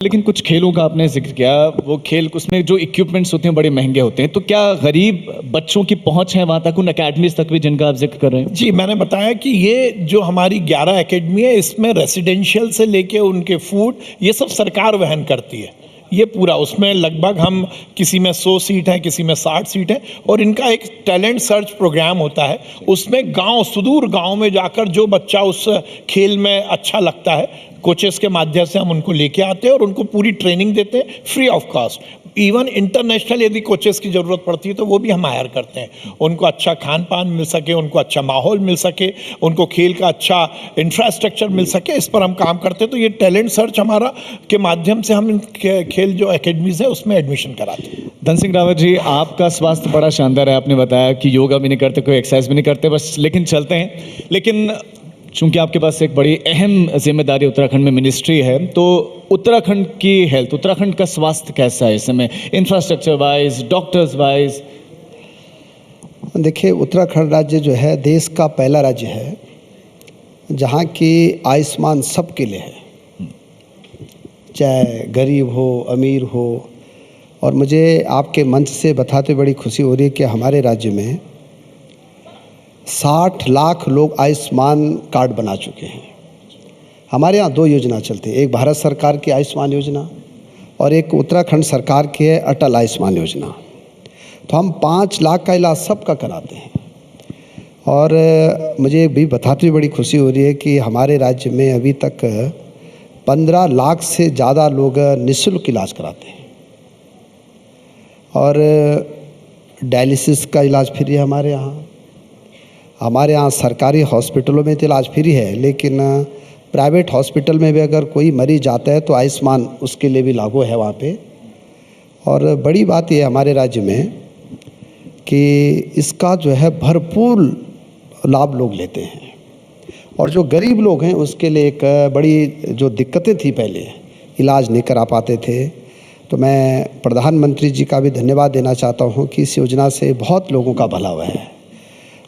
लेकिन कुछ खेलों का आपने जिक्र किया, वो खेल उसमें जो इक्विपमेंट्स होते हैं बड़े महंगे होते हैं, तो क्या गरीब बच्चों की पहुंच है वहां तक, उन अकेडमीज तक भी जिनका आप जिक्र कर रहे हैं? जी, मैंने बताया कि ये जो हमारी 11 एकेडमी है, इसमें रेसिडेंशियल से लेके उनके फूड ये सब सरकार वहन करती है। ये पूरा उसमें लगभग हम किसी में 100 सीट हैं, किसी में 60 सीट हैं, और इनका एक टैलेंट सर्च प्रोग्राम होता है। उसमें गांव, सुदूर गांव में जाकर जो बच्चा उस खेल में अच्छा लगता है, कोचेस के माध्यम से हम उनको लेके आते हैं और उनको पूरी ट्रेनिंग देते हैं free of cost. Even international यदि कोचेस की ज़रूरत पड़ती है तो वो भी हम हायर करते हैं। उनको अच्छा खान पान मिल सके, उनको अच्छा माहौल मिल सके, उनको खेल का अच्छा इंफ्रास्ट्रक्चर मिल सके, इस पर हम काम करते हैं। तो ये टैलेंट सर्च हमारा के माध्यम से हम इन खेल जो एकेडमीज़ है उसमें एडमिशन कराते हैं। धन सिंह रावत जी, आपका स्वास्थ्य बड़ा शानदार है। आपने बताया कि योगा भी नहीं करते, कोई एक्सरसाइज भी नहीं करते, बस लेकिन चलते हैं। लेकिन चूंकि आपके पास एक बड़ी अहम जिम्मेदारी उत्तराखंड में मिनिस्ट्री है, तो उत्तराखंड की हेल्थ, उत्तराखंड का स्वास्थ्य कैसा है इस समय, इंफ्रास्ट्रक्चर वाइज, डॉक्टर्स वाइज? देखिए, उत्तराखंड राज्य जो है देश का पहला राज्य है जहाँ की आयुष्मान सबके लिए है, चाहे गरीब हो, अमीर हो। और मुझे आपके मंच से बताते बड़ी खुशी हो रही है कि हमारे राज्य में 60 लाख लोग आयुष्मान कार्ड बना चुके हैं। हमारे यहाँ 2 योजना चलती है, एक भारत सरकार की आयुष्मान योजना और एक उत्तराखंड सरकार की है अटल आयुष्मान योजना। तो हम 5 लाख का इलाज सबका कराते हैं। और मुझे भी बताते हुए बड़ी खुशी हो रही है कि हमारे राज्य में अभी तक 15 लाख से ज़्यादा लोग निःशुल्क इलाज कराते हैं। और डायलिसिस का इलाज फ्री है हमारे यहाँ। हमारे यहाँ सरकारी हॉस्पिटलों में तो इलाज फ्री है, लेकिन प्राइवेट हॉस्पिटल में भी अगर कोई मरीज आता है तो आयुष्मान उसके लिए भी लागू है वहाँ पे। और बड़ी बात यह है हमारे राज्य में कि इसका जो है भरपूर लाभ लोग लेते हैं। और जो गरीब लोग हैं उसके लिए एक बड़ी जो दिक्कतें थी, पहले इलाज नहीं करा पाते थे, तो मैं प्रधानमंत्री जी का भी धन्यवाद देना चाहता हूँ कि इस योजना से बहुत लोगों का भला हुआ है।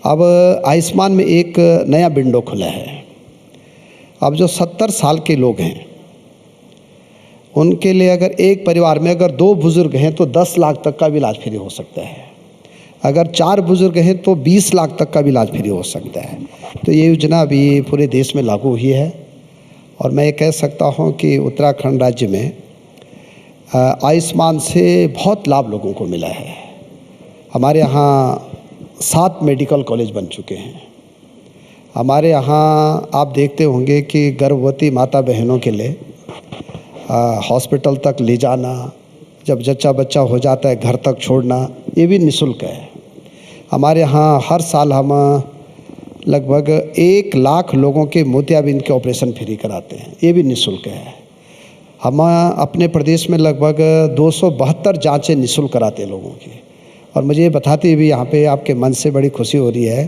अब आयुष्मान में एक नया विंडो खुला है। अब जो 70 साल के लोग हैं उनके लिए अगर एक परिवार में अगर 2 बुज़ुर्ग हैं तो 10 लाख तक का भी इलाज फ्री हो सकता है। अगर 4 बुज़ुर्ग हैं तो 20 लाख तक का भी इलाज फ्री हो सकता है। तो ये योजना अभी पूरे देश में लागू हुई है। और मैं ये कह सकता हूँ कि उत्तराखंड राज्य में आयुष्मान से बहुत लाभ लोगों को मिला है। हमारे यहाँ 7 मेडिकल कॉलेज बन चुके हैं। हमारे यहाँ आप देखते होंगे कि गर्भवती माता बहनों के लिए हॉस्पिटल तक ले जाना, जब जच्चा बच्चा हो जाता है घर तक छोड़ना, ये भी निःशुल्क है। हमारे यहाँ हर साल हम लगभग 1 लाख लोगों के मोतियाबिंद के ऑपरेशन फ्री कराते हैं, ये भी निःशुल्क है। हम अपने प्रदेश में लगभग 272 जाँचें निःशुल्क कराते हैं लोगों की। और मुझे ये बताते हुए यहाँ पे आपके मन से बड़ी खुशी हो रही है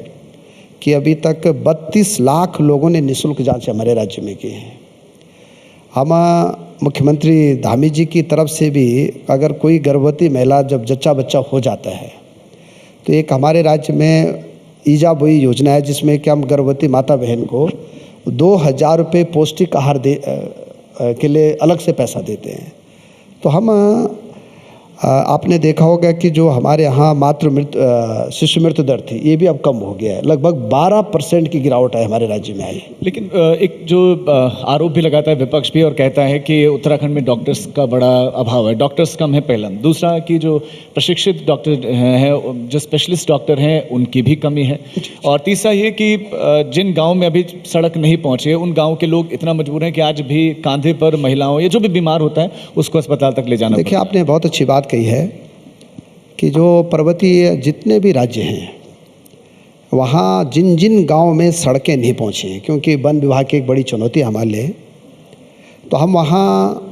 कि अभी तक 32 लाख लोगों ने निःशुल्क जांच हमारे राज्य में की है। हम मुख्यमंत्री धामी जी की तरफ से भी अगर कोई गर्भवती महिला जब जच्चा बच्चा हो जाता है तो एक हमारे राज्य में ईजाबोई योजना है, जिसमें कि हम गर्भवती माता बहन को 2000 रुपये पौष्टिक आहार के लिए अलग से पैसा देते हैं। तो हम आपने देखा होगा कि जो हमारे यहाँ शिशु मृत्यु दर थी, ये भी अब कम हो गया है। लगभग 12% की गिरावट है हमारे राज्य में आई। लेकिन एक जो आरोप भी लगाता है विपक्ष भी, और कहता है कि उत्तराखंड में डॉक्टर्स का बड़ा अभाव है, डॉक्टर्स कम है पहला। दूसरा कि जो प्रशिक्षित डॉक्टर हैं, जो स्पेशलिस्ट डॉक्टर हैं, उनकी भी कमी है। और तीसरा ये कि जिन गाँव में अभी सड़क नहीं पहुँची है, उन गाँव के लोग इतना मजबूर हैं कि आज भी कांधे पर महिलाओं या जो भी बीमार होता है उसको अस्पताल तक ले जाना। देखिए, आपने बहुत अच्छी बात कही है कि जो पर्वतीय जितने भी राज्य हैं वहाँ जिन जिन गांव में सड़कें नहीं पहुँची हैं, क्योंकि वन विभाग की एक बड़ी चुनौती है हमारे लिए, तो हम वहाँ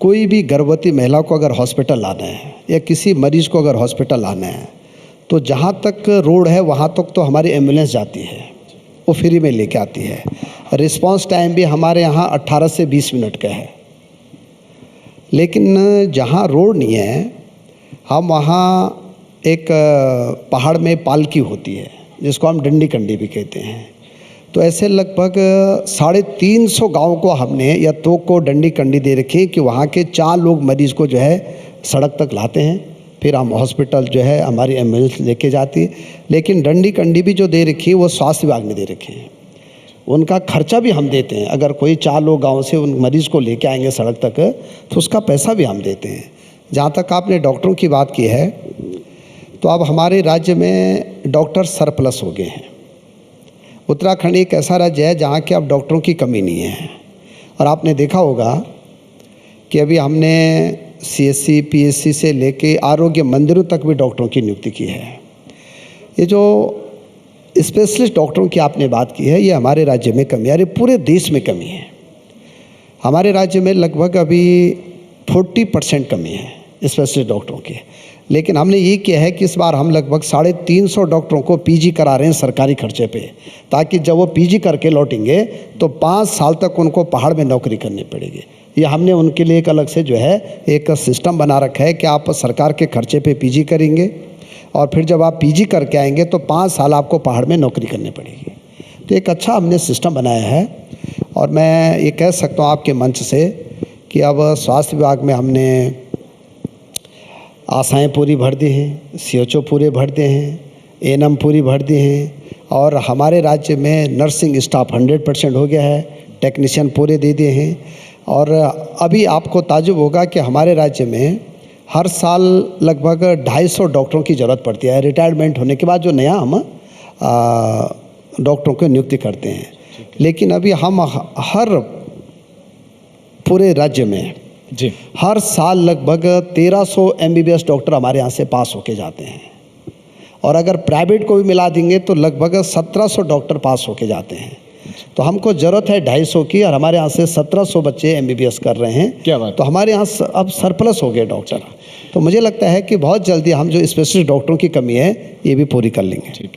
कोई भी गर्भवती महिला को अगर हॉस्पिटल लाना है या किसी मरीज़ को अगर हॉस्पिटल लाना है तो जहाँ तक रोड है वहाँ तक तो हमारी एम्बुलेंस जाती है, वो फ्री में लेके आती है। रिस्पांस टाइम भी हमारे यहाँ 18 से 20 मिनट का है। लेकिन जहाँ रोड नहीं है, हम वहाँ एक पहाड़ में पालकी होती है जिसको हम डंडी कंडी भी कहते हैं। तो ऐसे लगभग 350 गाँव को हमने या तो को डंडी कंडी दे रखी कि वहाँ के 4 लोग मरीज़ को जो है सड़क तक लाते हैं, फिर हम हॉस्पिटल जो है हमारी एम्बुलेंस लेके जाती है। लेकिन डंडी कंडी भी जो दे रखी है वो स्वास्थ्य विभाग ने दे रखी है, उनका खर्चा भी हम देते हैं। अगर कोई 4 लोग गांव से उन मरीज़ को लेके आएंगे सड़क तक तो उसका पैसा भी हम देते हैं। जहाँ तक आपने डॉक्टरों की बात की है, तो अब हमारे राज्य में डॉक्टर सरप्लस हो गए हैं। उत्तराखंड एक ऐसा राज्य है जहाँ के अब डॉक्टरों की कमी नहीं है। और आपने देखा होगा कि अभी हमने CSC PSC से लेके आरोग्य मंदिरों तक भी डॉक्टरों की नियुक्ति की है। ये जो स्पेशलिस्ट डॉक्टरों की आपने बात की है, ये हमारे राज्य में कमी है, अरे पूरे देश में कमी है। हमारे राज्य में लगभग अभी 40% कमी है स्पेशलिस्ट डॉक्टरों की। लेकिन हमने ये किया है कि इस बार हम लगभग 350 डॉक्टरों को PG करा रहे हैं सरकारी खर्चे पे, ताकि जब वो PG करके लौटेंगे तो 5 साल तक उनको पहाड़ में नौकरी करनी पड़ेगी। ये हमने उनके लिए एक अलग से जो है एक सिस्टम बना रखा है कि आप सरकार के खर्चे पे PG करेंगे और फिर जब आप PG करके आएंगे तो 5 साल आपको पहाड़ में नौकरी करनी पड़ेगी। तो एक अच्छा हमने सिस्टम बनाया है। और मैं ये कह सकता हूँ आपके मंच से कि अब स्वास्थ्य विभाग में हमने आशाएं पूरी भर दी हैं, CHO पूरे भर दिए हैं, ANM पूरी भर दी हैं, और हमारे राज्य में नर्सिंग स्टाफ 100% हो गया है, टेक्नीशियन पूरे दे दिए हैं। और अभी आपको ताज्जुब होगा कि हमारे राज्य में हर साल लगभग 250 डॉक्टरों की ज़रूरत पड़ती है रिटायरमेंट होने के बाद, जो नया हम डॉक्टरों को नियुक्ति करते हैं। लेकिन अभी हम हर पूरे राज्य में जी हर साल लगभग 1300 MBBS डॉक्टर हमारे यहाँ से पास होके जाते हैं, और अगर प्राइवेट को भी मिला देंगे तो लगभग 1700 डॉक्टर पास होके जाते हैं। तो हमको ज़रूरत है 250 की, और हमारे यहाँ से 1700 बच्चे MBBS कर रहे हैं। क्या बात। तो हमारे यहाँ अब सरप्लस हो गए डॉक्टर। तो मुझे लगता है कि बहुत जल्दी हम जो स्पेशलिस्ट डॉक्टरों की कमी है ये भी पूरी कर लेंगे। ठीक।